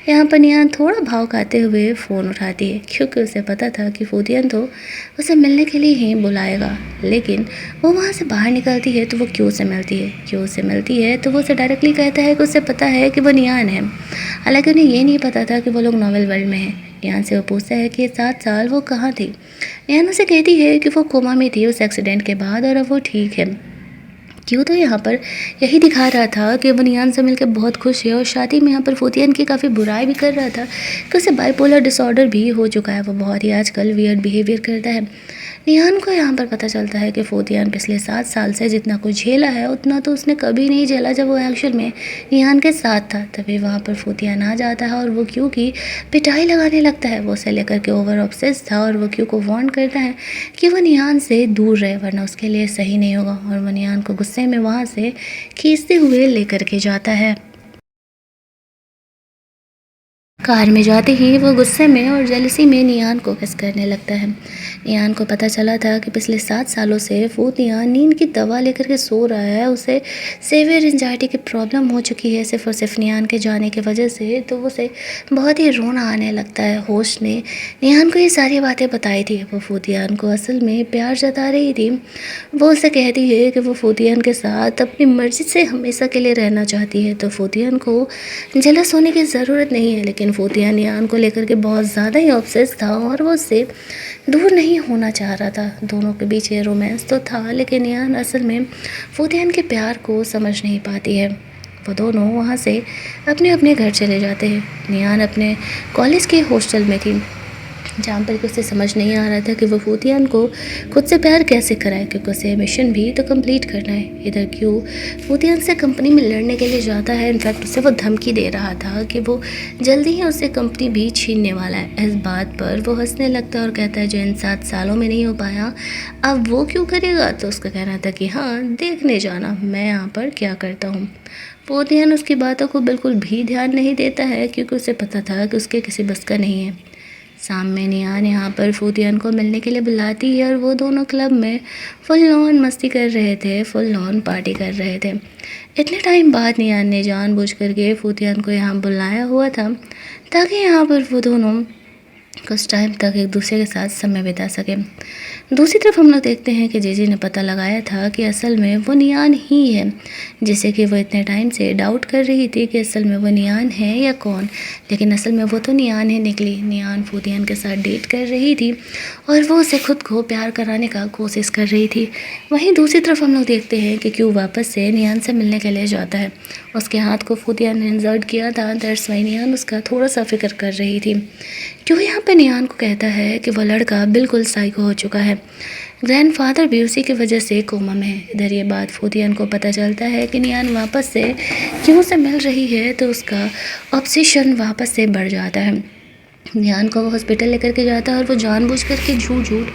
यहाँ पर नियान थोड़ा भाव खाते हुए फ़ोन उठाती है, क्योंकि उसे पता था कि फूतियान तो उसे मिलने के लिए ही बुलाएगा। लेकिन वो वहाँ से बाहर निकलती है तो वो क्यू से मिलती है। क्यू से मिलती है तो वो उसे डायरेक्टली कहता है कि उसे पता है कि वो नियान है। हालांकि उन्हें ये नहीं पता था कि वो लोग नॉवल वर्ल्ड में हैं। नियान से वो पूछता है कि 7 साल वो कहाँ थी। नियान उसे कहती है कि वो कोमा में थी उस एक्सीडेंट के बाद और अब वो ठीक है। क्यों तो यहाँ पर यही दिखा रहा था कि वो नियान से मिलकर बहुत खुश है और शादी में यहाँ पर फूतियान की काफ़ी बुराई भी कर रहा था कि उसे बाइपोलर डिसऑर्डर भी हो चुका है। वो बहुत ही आजकल वियर्ड बिहेवियर करता है। नियान को यहाँ पर पता चलता है कि फूतियान पिछले 7 साल से जितना कुछ झेला है उतना तो उसने कभी नहीं झेला जब वो एक्चुअल में नियान के साथ था। तभी वहाँ पर फूतियान आ जाता है और वो क्यों की पिटाई लगाने लगता है। वो उसे लेकर के ओवर ऑब्सेस था और वो क्यों को वार्न करता है कि वो नियान से दूर रहे, वरना उसके लिए सही नहीं होगा। और वो नियान को गुस्से में वहाँ से खींचते हुए लेकर के जाता है। कार में जाते ही वो गुस्से में और जेलसी में नियान को किस करने लगता है। नियान को पता चला था कि पिछले 7 सालों से फूतियान नींद की दवा लेकर के सो रहा है। उसे सेवियर एंजाइटी की प्रॉब्लम हो चुकी है सिर्फ और सिर्फ नियान के जाने की वजह से। तो उसे बहुत ही रोना आने लगता है। होस्ट ने नियान को ये सारी बातें बताई थी। वो फूतियान को असल में प्यार जता रही थी। वो उसे कहती है कि वो फूतियान के साथ अपनी मर्जी से हमेशा के लिए रहना चाहती है। तो फूतियान को जेलस होने की ज़रूरत नहीं है, लेकिन फूतियान नियान को लेकर के बहुत ज़्यादा ही ऑब्सेस था और वो उससे दूर नहीं होना चाह रहा था। दोनों के बीच ये रोमांस तो था, लेकिन नियान असल में फूतियान के प्यार को समझ नहीं पाती है। वो दोनों वहाँ से अपने अपने घर चले जाते हैं। नियान अपने कॉलेज के हॉस्टल में थी। जहाँ पर कि उसे समझ नहीं आ रहा था कि वो फूतियान को खुद से प्यार कैसे कराए, क्योंकि उसे मिशन भी तो कंप्लीट करना है। इधर क्यों फूतियान से कंपनी में लड़ने के लिए जाता है। इनफैक्ट उसे वो धमकी दे रहा था कि वो जल्दी ही उससे कंपनी भी छीनने वाला है। इस बात पर वो हंसने लगता है और कहता है जो इन 7 सालों में नहीं हो पाया अब वो क्यों करेगा। तो उसका कहना था कि हाँ, देखने जाना मैं यहाँ पर क्या करता हूँ। फूतियान उसकी बातों को बिल्कुल भी ध्यान नहीं देता है, क्योंकि उसे पता था कि उसके किसी बस का नहीं है। शाम में नियान यहाँ पर फूतियान को मिलने के लिए बुलाती है और वो दोनों क्लब में फुल ऑन मस्ती कर रहे थे, फुल ऑन पार्टी कर रहे थे। इतने टाइम बाद नियान ने जानबूझ करके फूतियान को यहाँ बुलाया हुआ था ताकि यहाँ पर वो दोनों कुछ टाइम तक एक दूसरे के साथ समय बिता सके। दूसरी तरफ हम लोग देखते हैं कि जेजे ने पता लगाया था कि असल में वो नियान ही है, जिसे कि वो इतने टाइम से डाउट कर रही थी कि असल में वो नियान है या कौन। लेकिन असल में वो तो नियान ही निकली। नियान फूतियान के साथ डेट कर रही थी और वो उसे खुद को प्यार कराने का कोशिश कर रही थी। वहीं दूसरी तरफ हम लोग देखते हैं कि क्यों वापस से नियान से मिलने के लिए जाता है। उसके हाथ को फूतियान ने इंजर्ड किया था, दैट्स वाई नियान उसका थोड़ा सा फिक्र कर रही थी। क्यों यहाँ पे नियान को कहता है कि वह लड़का बिल्कुल साइको हो चुका है। ग्रैंडफादर भी उसी की वजह से कोमा में है। इधर ये बात फूतियान को पता चलता है कि नियान वापस से क्यों से मिल रही है, तो उसका ऑब्सेशन वापस से बढ़ जाता है। नियान को वो हॉस्पिटल लेकर के जाता है और वो जानबूझ करके झूठ झूठ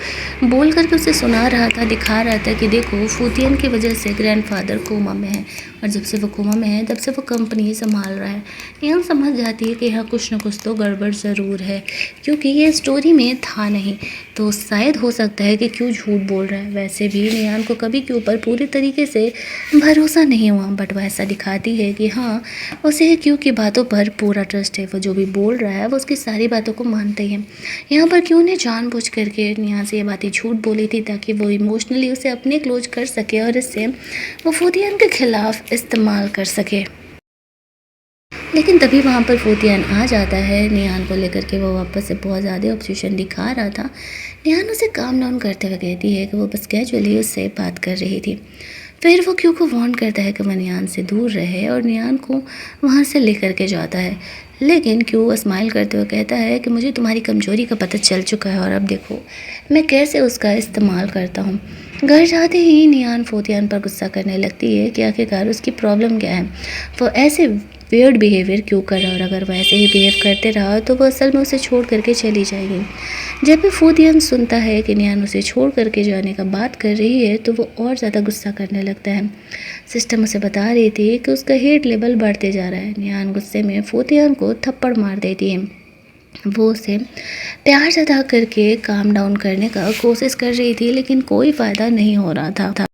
बोल करके उसे सुना रहा था, दिखा रहा था कि देखो फूतियन की वजह से ग्रैंडफादर कोमा में है और जब से वो कोमा में है तब से वो कंपनी संभाल रहा है। नियान समझ जाती है कि यहाँ कुछ न कुछ तो गड़बड़ ज़रूर है, क्योंकि ये स्टोरी में था नहीं, तो शायद हो सकता है कि क्यों झूठ बोल रहा है। वैसे भी नियान को कभी के ऊपर पूरी तरीके से भरोसा नहीं हुआ, बट वह ऐसा दिखाती है कि हाँ, उसे क्यों की बातों पर पूरा ट्रस्ट है। वो जो भी बोल रहा है वो उसकी सारी बातों को मानते हैं। यहाँ पर क्यों ने जानबूझ करके यहाँ से ये बातें झूठ बोली थी ताकि वो इमोशनली उसे अपने क्लोज कर सके और इससे वो फूतियान के खिलाफ इस्तेमाल कर सके। लेकिन तभी वहाँ पर फूतियान आ जाता है निहान को लेकर के। वो वापस से बहुत ज़्यादा ऑब्सेशन दिखा रहा था। निहान उसे काम डाउन करते हुए कहती है कि वो बस कैजुअली उससे बात कर रही थी। फिर वो क्यू को वार्न करता है कि वह निहान से दूर रहे और निहान को वहाँ से लेकर के जाता है। लेकिन क्यू स्माइल करते हुए कहता है कि मुझे तुम्हारी कमजोरी का पता चल चुका है और अब देखो मैं कैसे उसका इस्तेमाल करता हूँ। घर जाते ही निहान फूतियान पर गुस्सा करने लगती है कि आखिरकार उसकी प्रॉब्लम क्या है, वो ऐसे वियर्ड बिहेवियर क्यों कर रहा है, और अगर वह ऐसे ही बिहेव करते रहा तो वो असल में उसे छोड़ करके चली जाएगी। जब भी फूतियान सुनता है कि निहान उसे छोड़ करके जाने का बात कर रही है तो वो और ज़्यादा गुस्सा करने लगता है। सिस्टम उसे बता रही थी कि उसका हीट लेवल बढ़ते जा रहा है। निहान गुस्से में फूतियान को थप्पड़ मार देती है। वो उसे प्यार जता करके काम डाउन करने का कोशिश कर रही थी, लेकिन कोई फ़ायदा नहीं हो रहा था।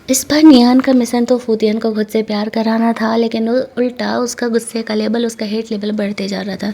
इस बार निहान का मिशन तो फूतियान को खुद से प्यार कराना था, लेकिन उल्टा उसका गुस्से का लेवल, उसका हेट लेवल बढ़ते जा रहा था।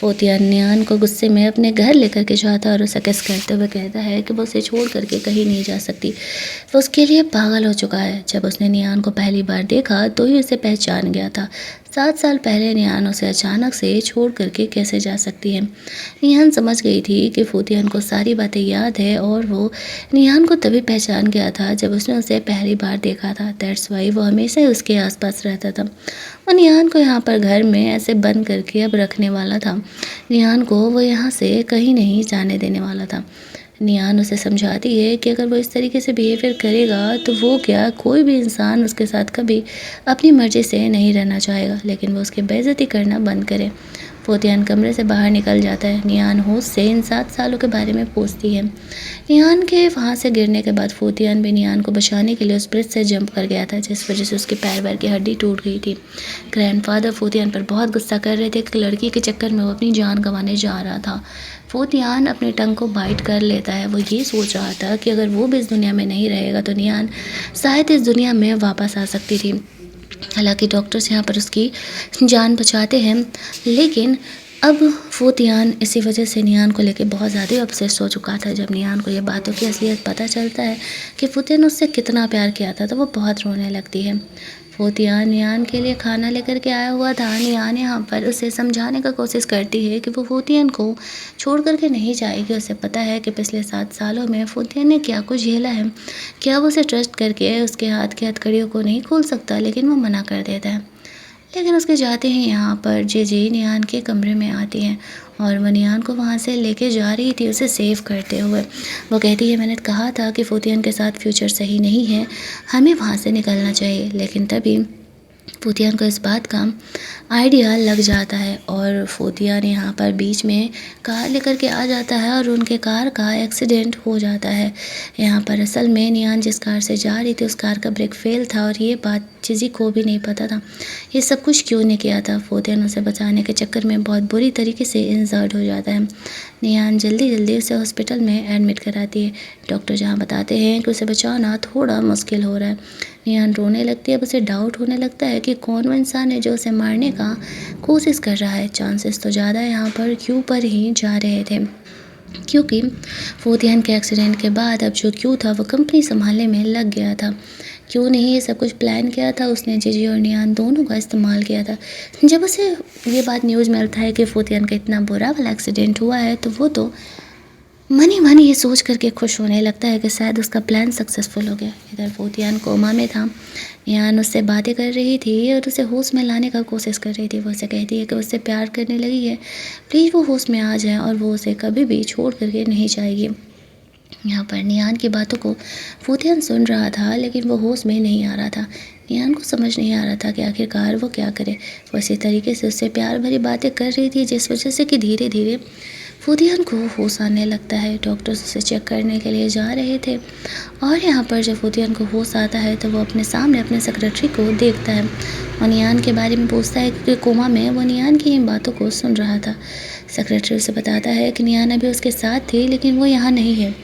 फूतियान निहान को गुस्से में अपने घर लेकर के जाता और उसे किस करते हुए कहता है कि वो उसे छोड़ करके कहीं नहीं जा सकती, वो उसके लिए पागल हो चुका है। जब उसने निहान को पहली बार देखा तो ही उसे पहचान गया था। 7 साल पहले निहान उसे अचानक से छोड़ करके कैसे जा सकती है। निहान समझ गई थी कि फूतियान को सारी बातें याद है और वो निहान को तभी पहचान गया था जब उसने उसे पहली बार देखा था। दैट्स वाई वो हमेशा ही उसके आसपास रहता था। वो निहान को यहाँ पर घर में ऐसे बंद करके अब रखने वाला था। निहान को वो यहाँ से कहीं नहीं जाने देने वाला था। निहान उसे समझाती है कि अगर वो इस तरीके से बिहेवियर करेगा तो वो क्या, कोई भी इंसान उसके साथ कभी अपनी मर्ज़ी से नहीं रहना चाहेगा, लेकिन वो उसकी बेइज्जती करना बंद करे। फूतियान कमरे से बाहर निकल जाता है। निहान होश से इन 7 सालों के बारे में पूछती है। निहान के वहाँ से गिरने के बाद फूतियान भी निहान को बचाने के लिए उस ब्रिज से जंप कर गया था, जिस वजह से उसके पैर वैर की हड्डी टूट गई थी। ग्रैंडफादर फूतियान पर बहुत गुस्सा कर रहे थे कि लड़की के चक्कर में वो अपनी जान गंवाने जा रहा था। फूतियान अपने टंग को बाइट कर लेता है। वो ये सोच रहा था कि अगर वो भी इस दुनिया में नहीं रहेगा तो निहान शायद इस दुनिया में वापस आ सकती थी। हालांकि डॉक्टर्स यहाँ पर उसकी जान बचाते हैं, लेकिन अब फूतियान इसी वजह से निहान को लेके बहुत ज़्यादा ऑब्सेस हो चुका था। जब निहान को ये बातों की असलियत पता चलता है कि फूतियान उससे कितना प्यार किया था तो वो बहुत रोने लगती है। फूतियान निहान के लिए खाना लेकर के आया हुआ था। निहान यहाँ पर उसे समझाने का कोशिश करती है कि वो फूतियान को छोड़ करके नहीं जाएगी। उसे पता है कि पिछले 7 सालों में फूतियान ने क्या कुछ झेला है, क्या वो उसे ट्रस्ट करके उसके हाथ की हथकड़ियों को नहीं खोल सकता, लेकिन वो मना कर देता है। लेकिन उसके जाते ही यहाँ पर जे निहान के कमरे में आती हैं और वो नियान को वहाँ से लेके जा रही थी उसे सेव करते हुए। वो कहती है, मैंने कहा था कि फूतियान के साथ फ्यूचर सही नहीं है, हमें वहाँ से निकलना चाहिए। लेकिन तभी फूतियान को इस बात का आइडिया लग जाता है और फूतियान यहाँ पर बीच में कार लेकर के आ जाता है और उनके कार का एक्सीडेंट हो जाता है। यहाँ पर असल में नियान जिस कार से जा रही थी उस कार का ब्रेक फेल था और ये बात किसी को भी नहीं पता था। ये सब कुछ क्यों ने किया था? फूतियान उसे बचाने के चक्कर में बहुत बुरी तरीके से इंजर्ड हो जाता है। नियान जल्दी जल्दी उसे हॉस्पिटल में एडमिट कराती है। डॉक्टर जहाँ बताते हैं कि उसे बचाना थोड़ा मुश्किल हो रहा है। नियान रोने लगती है। अब उसे डाउट होने लगता है कि कौन वो इंसान है जो उसे मारने का कोशिश कर रहा है। चांसेस तो ज़्यादा यहाँ पर क्यू पर ही जा रहे थे, क्योंकि फूतियान के एक्सीडेंट के बाद अब जो क्यू था वो कंपनी संभालने में लग गया था। क्यू ने ही ये सब कुछ प्लान किया था। उसने जीजी और नियान दोनों का इस्तेमाल किया था। जब उसे ये बात न्यूज़ मिलता है कि फूतियान का इतना बुरा वाला एक्सीडेंट हुआ है तो वो तो मन ही मन ये सोच करके खुश होने लगता है कि शायद उसका प्लान सक्सेसफुल हो गया। इधर फूतियान कोमा में था। नियान उससे बातें कर रही थी और उसे होश में लाने का कोशिश कर रही थी। वो उसे कहती है कि उससे प्यार करने लगी है, प्लीज़ वो होश में आ जाए और वो उसे कभी भी छोड़ करके नहीं जाएगी। यहाँ पर नियान की बातों को फूतियान सुन रहा था लेकिन वो होश में नहीं आ रहा था। नियान को समझ नहीं आ रहा था कि आखिरकार वो क्या करे। वो इसी तरीके से उससे प्यार भरी बातें कर रही थी जिस वजह से कि धीरे धीरे फूतियान को होश आने लगता है। डॉक्टर्स उसे चेक करने के लिए जा रहे थे और यहाँ पर जब फूतियान को होश आता है तो वो अपने सामने अपने सेक्रेटरी को देखता है और नियान के बारे में पूछता है क्योंकि कोमा में वो नियान की इन बातों को सुन रहा था। सेक्रेटरी उसे बताता है कि नियान अभी उसके साथ थी लेकिन वो यहाँ नहीं है।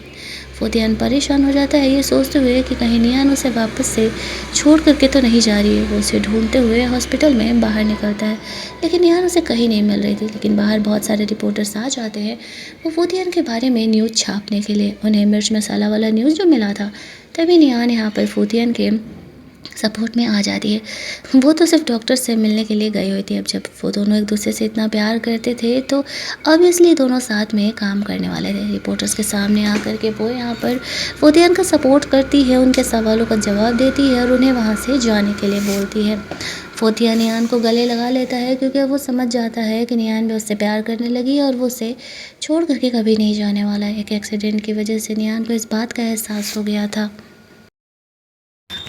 फूतियान परेशान हो जाता है ये सोचते हुए कि कहीं नियान उसे वापस से छोड़ करके तो नहीं जा रही है। वो उसे ढूंढते हुए हॉस्पिटल में बाहर निकलता है लेकिन नियान उसे कहीं नहीं मिल रही थी। लेकिन बाहर बहुत सारे रिपोर्टर्स आ जाते हैं वो फूतियान के बारे में न्यूज़ छापने के लिए। उन्हें मिर्च मसाला वाला न्यूज़ जो मिला था तभी नियान यहाँ पर फूतियान के सपोर्ट में आ जाती है। वो तो सिर्फ डॉक्टर से मिलने के लिए गई हुई थी। अब जब वो दोनों एक दूसरे से इतना प्यार करते थे तो ऑब्वियसली दोनों साथ में काम करने वाले थे। रिपोर्टर्स के सामने आकर के वो यहाँ पर फूतियान का सपोर्ट करती है, उनके सवालों का जवाब देती है और उन्हें वहाँ से जाने के लिए बोलती है। फूतियान नियान को गले लगा लेता है क्योंकि वो समझ जाता है कि नियान भी उससे प्यार करने लगी है और वो उसे छोड़ करके कभी नहीं जाने वाला है। एक एक्सीडेंट की वजह से नियान को इस बात का एहसास हो गया था।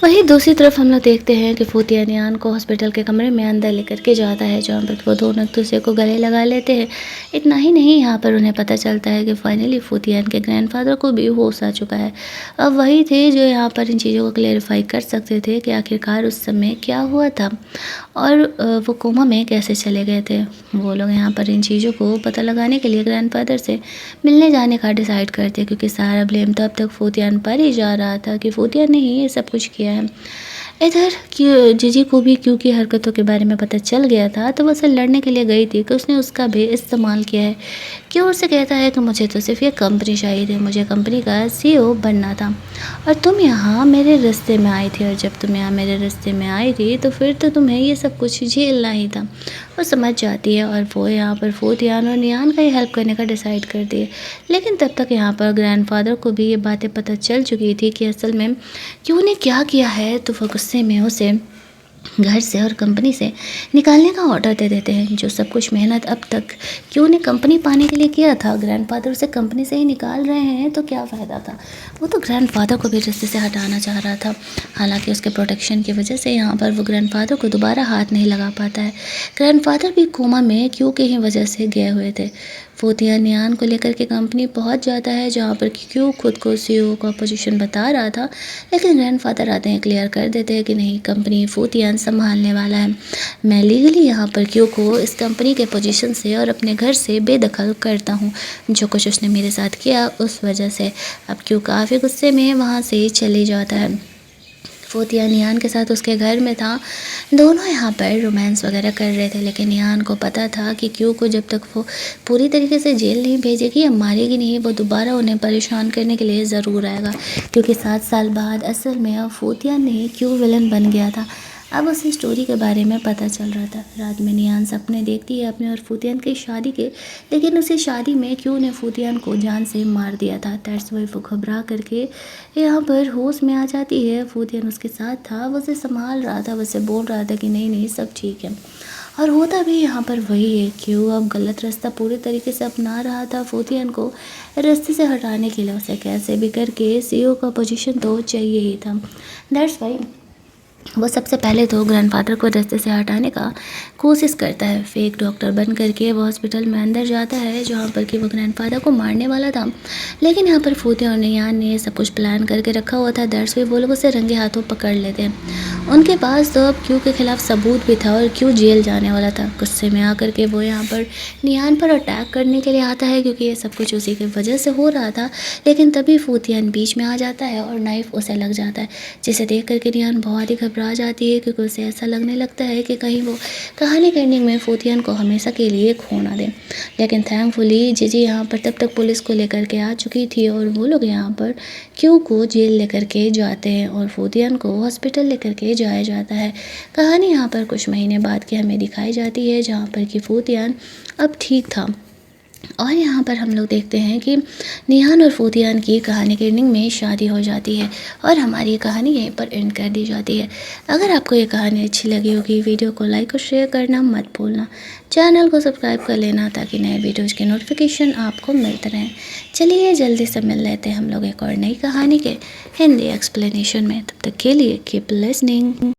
वहीं दूसरी तरफ हम लोग देखते हैं कि फूतिया नियान को हॉस्पिटल के कमरे में अंदर लेकर के जाता है जहाँ पर वो दोनों एक दूसरे को गले लगा लेते हैं। इतना ही नहीं, यहाँ पर उन्हें पता चलता है कि फाइनली फूतियान के ग्रैंडफादर को भी होश आ चुका है। अब वही थे जो यहाँ पर इन चीज़ों को क्लेरिफाई कर सकते थे कि आखिरकार उस समय क्या हुआ था और वो कोमा में कैसे चले गए थे। वो लोग यहाँ पर इन चीज़ों को पता लगाने के लिए ग्रैंडफादर से मिलने जाने का डिसाइड करते हैं क्योंकि सारा ब्लेम तो अब तक फूतियान पर ही जा रहा था कि फूतियान ने ही ये सब कुछ किया है। इधर जीजी को भी क्यू की हरकतों के बारे में पता चल गया था तो वो उससे लड़ने के लिए गई थी कि उसने उसका भी इस्तेमाल किया है। क्यों उससे कहता है कि मुझे तो सिर्फ ये कंपनी चाहिए थी, मुझे कंपनी का सीईओ बनना था और तुम यहाँ मेरे रास्ते में आई थी और जब तुम यहाँ मेरे रास्ते में आई थी तो फिर तो तुम्हें ये सब कुछ झेलना ही था। वो समझ जाती है और वो यहाँ पर फूतियान और नियान का ही हेल्प करने का डिसाइड करती है। लेकिन तब तक यहाँ पर ग्रैंडफादर को भी ये बातें पता चल चुकी थी कि असल में क्यों ने क्या किया है। तो वो गुस्से में उसे घर से और कंपनी से निकालने का ऑर्डर दे देते हैं। जो सब कुछ मेहनत अब तक क्यों ने कंपनी पाने के लिए किया था, ग्रैंडफादर उसे कंपनी से ही निकाल रहे हैं तो क्या फ़ायदा था। वो तो ग्रैंडफादर को भी रिश्ते से हटाना चाह रहा था। हालांकि उसके प्रोटेक्शन की वजह से यहाँ पर वो ग्रैंडफादर को दोबारा हाथ नहीं लगा पाता है। ग्रैंडफादर भी कोमा में क्यों के ही वजह से गए हुए थे। फूतिया नियान को लेकर के कंपनी पहुंच जाता है जहां पर क्यों खुद को सीईओ का पोजीशन बता रहा था, लेकिन ग्रैंडफादर आते हैं क्लियर कर देते हैं कि नहीं, कंपनी फूतियान संभालने वाला है। मैं लीगली यहाँ पर क्यों को इस कंपनी के पोजीशन से और अपने घर से बेदखल करता हूँ। जो कुछ उसने मेरे साथ किया उस वजह से। अब क्यों काफ़ी गुस्से में वहाँ से चले जाता है। फूतिया नियान के साथ उसके घर में था। दोनों यहाँ पर रोमांस वगैरह कर रहे थे लेकिन नियान को पता था कि क्यों को जब तक वो पूरी तरीके से जेल नहीं भेजेगी या मारेगी नहीं, वो दोबारा उन्हें परेशान करने के लिए ज़रूर आएगा। क्योंकि 7 साल बाद असल में अब फूतिया नहीं क्यों विलन बन गया था। अब उसे स्टोरी के बारे में पता चल रहा था। रात में नियान सपने देखती है अपने और फूतियान की शादी के, लेकिन उसी शादी में क्यों ने फूतियान को जान से मार दिया था। दैट्स वाई वो घबरा करके यहाँ पर होश में आ जाती है। फूतियान उसके साथ था, वो उसे संभाल रहा था, वो उसे बोल रहा था कि नहीं नहीं सब ठीक है। और होता भी यहाँ पर वही है कि वो अब गलत रास्ता पूरी तरीके से अपना रहा था। फूतियन को रास्ते से हटाने के लिए उसे कैसे भी करके सीईओ का पोजीशन तो चाहिए ही था। दैट्स वाई वो सबसे पहले तो ग्रैंडफादर को रास्ते से हटाने का कोशिश करता है। फेक डॉक्टर बन करके वो हॉस्पिटल में अंदर जाता है जहाँ पर कि वो ग्रैंडफादर को मारने वाला था। लेकिन यहाँ पर फूतिया और नियान ने सब कुछ प्लान करके रखा हुआ था। दैट्स वाई वो लोग उसे रंगे हाथों पकड़ लेते हैं। उनके पास तो अब क्यू के खिलाफ सबूत भी था और क्यू जेल जाने वाला था। गुस्से में आकर के वो यहाँ पर नियान पर अटैक करने के लिए आता है क्योंकि ये सब कुछ उसी की वजह से हो रहा था। लेकिन तभी फूतियान बीच में आ जाता है और नाइफ उसे लग जाता है, जिसे देख करके नियान बहुत ही घबरा जाती है क्योंकि उसे ऐसा लगने लगता है कि कहीं वो कहानी के एंडिंग में फूतियान को हमेशा के लिए खो ना दे। लेकिन थैंकफुली जीजी यहाँ पर तब तक पुलिस को लेकर के आ चुकी थी और वो लोग यहाँ पर क्यू को जेल लेकर के जाते हैं और फूतियान को हॉस्पिटल लेकर के जाया जाता है। कहानी यहाँ पर कुछ महीने बाद की हमें दिखाई जाती है जहाँ पर कि फूतियान अब ठीक था। और यहाँ पर हम लोग देखते हैं कि निहान और फूतियान की कहानी के एंडिंग में शादी हो जाती है और हमारी ये कहानी यहीं पर एंड कर दी जाती है। अगर आपको ये कहानी अच्छी लगी होगी, वीडियो को लाइक और शेयर करना मत भूलना। चैनल को सब्सक्राइब कर लेना ताकि नए वीडियोज़ के नोटिफिकेशन आपको मिलते रहें। चलिए जल्दी से मिल लेते हैं हम लोग एक और नई कहानी के हिंदी एक्सप्लेनेशन में। तब तक के लिए कीप लिसनिंग।